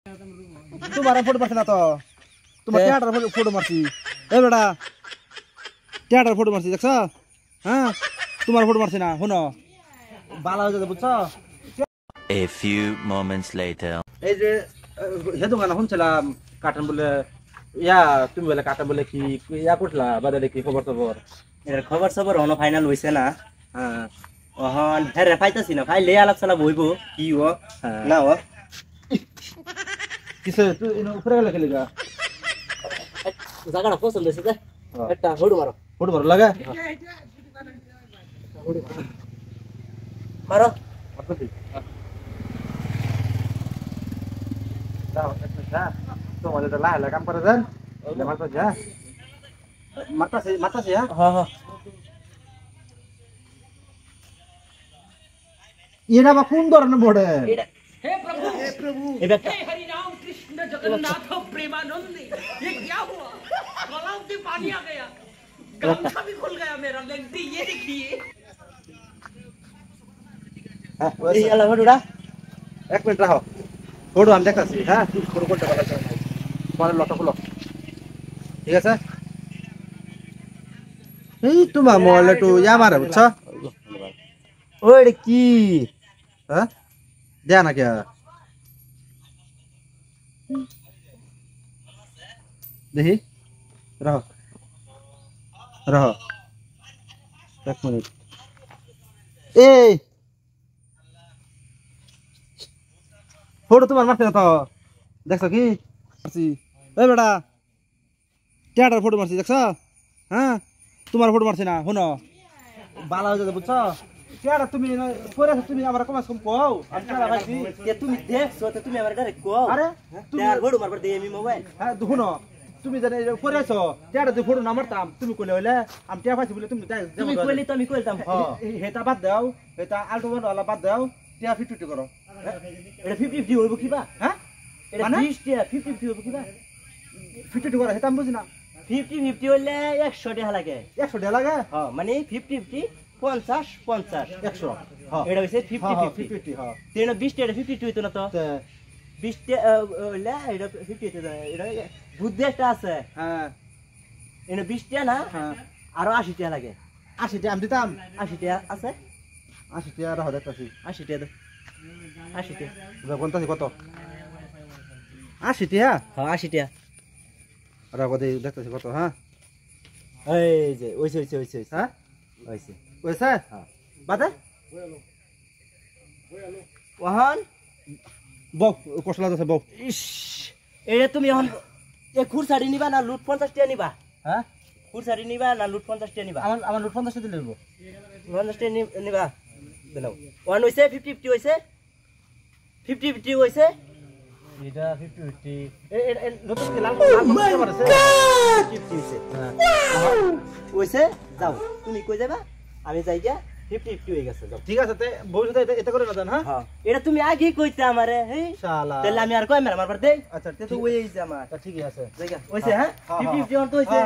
তোমার ফটো মারছি না তো তোমার টিয়াটার ফটো মারছি এ বেটা টিয়াটার ফটো মারছি দেখছ হ্যাঁ তোমার ফটো মারছি না শুনো ভালো হয়ে যাবে বুঝছো A few moments later এই যে হে দোকানে শুনছিলাম কাটন বলে ইয়া তুমি বলে কাটন বলে কি ইয়া করলা বাজারে কি খবর খবর এর খবর সবর হনো ফাইনাল হইছে না হ্যাঁ ওহন হেরে পাইতাছি না ফাইলে আলাপ সালাপ হইব কি ও না ও কিসে তুই উপরে গেলে খেলি গা জায়গাটা পছন্দ হইছে যে একটা হড়ু মারো ফটো মারো লাগে মারো তোমাদের তো লাহে কাম করে দেন মারতাছি হ্যাঁ হ্যাঁ হ্যাঁ এটা বা কোন ধরনের বড়ে हे प्रभु এবার हे हरि राम कृष्ण जगन्नाथ प्रेमानंद ये क्या हुआ गलाव में पानी आ गया गमछा भी खुल गया मेरा लेंटी ये देखिए এই আলা হড়ুড়া এক মিনিট রাখো ফটো আমি দেখাচ্ছি হ্যাঁ ফটো করতে পারছো পরে লটো খুলো ঠিক আছে এই তোমার মোবাইল একটু ইয়া মারে বুঝছো ওই কি হ্যাঁ দেয়া না কে দেখি রাখো রাখো এক মিনিট এই ফটো তোমার মারতে না তো দেখছো কি মারছি এই বেটা টিয়াটার ফটো মারছি দেখছো হ্যাঁ তোমার ফটো মারছি না শুনো ভালো হয়ে যাবে বুঝছো টিয়াটা তুমি পরে তুমি আমার কমাস কম কও আমি টিয়াটা ভাইছি তুমি দেখছো তো তুমি আমার ডাইরেক্ট কও আরে তুমি আর হড়ু মারবার দেই আমি মোবাইল হ্যাঁ শুনো তুমি জানে পরে আছো টিয়াটা তুই ফটো না মারতাম তুমি কইলে হইলে আমি টিয়া পাইছি বলে তুমি তুমি কইলি তো আমি কইতাম হেতা বাদ দাও হেতা আলটো বাদ দাও টিয়া ফিটুটি করো এটা 50-50 হইব কিবা হ্যাঁ এটা মানে 20 টিয়া 50-50 হইব কিবা ফিটুটি করো হেতা আমি বুঝি না 50-50 হইলে 100 টাকা লাগে 100 টাকা লাগে হ্যাঁ মানে 50-50 50-50 100 হ্যাঁ এটা হইছে 50-50 50 হ্যাঁ তেন 20 টাকা 50 হইতো না তো 20 টাকা হইলে এটা 50 হইতো না এটা বুদ্ধি একটা আছে হ্যাঁ এনে 20 টাকা না হ্যাঁ আরো 80 টাকা লাগে 80 টাকা আমি দিতাম 80 টাকা আছে 80 টাকা রাখো দেখতাছি 80 টাকা 80 টাকা বলতাছি কত 80 টাকা হ্যাঁ 80 টাকা রাখো দেখতাছি কত হ্যাঁ এই যে ওইছে হ্যাঁ ওইছে ওইসে হ্যাঁ বাদে ওহান বক কষ্ট লাগছে বক ইস এটা তুমি এখন এ খুরসাড়ি নিবা না লুট 50 টাকা নিবা হ্যাঁ খুরসাড়ি নিবা না লুট 50 টাকা নিবা আমার নোট 50 দিলে নেব 50 টাকা নিবা দেনাও ওয়ান হইছে 50-50 হইছে 50-50 হইছে এটা 50 এ নতুন কি লাল লাল করতে 50 হইছে হইছে যাও তুমি কই যাবা আমি যাই গিয়া 50-50 হয়ে গেছে যাও ঠিক আছে তে ভবিষ্যতে এটা করে না দেন হ্যাঁ হ্যাঁ এটা তুমি আগে কইতে আমারে হেই শালা তাহলে আমি আর কই মেরা মারবার দেই আচ্ছা তে তো ওই হইছে আমার ঠিকই আছে জায়গা হইছে হ্যাঁ 50-50 তো হইছে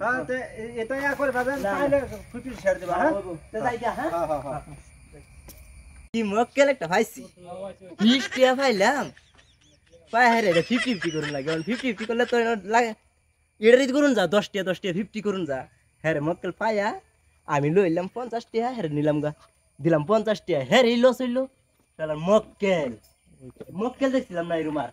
হ্যাঁ তে এটা ইয়া করে পাবেন তাহলে 50 শেয়ার দিবা হ্যাঁ তে যাই গিয়া হ্যাঁ হ্যাঁ কি মক্কেল একটা ভাইছি 20 টাকা পাইলাম পাই হারে 50-50 করুন লাগে 50-50 করলে তো লাগে এটারই করুন যা 10 টাকা 50 করুন যা হ্যাঁ মক্কেল পাইয়া আমি লইলাম 50 টাকা হ্যাঁ নিলাম গা দিলাম 50 টাকা হ্যাঁ লস হইলো শালা মক্কেল দেখছিলাম না এই রুমার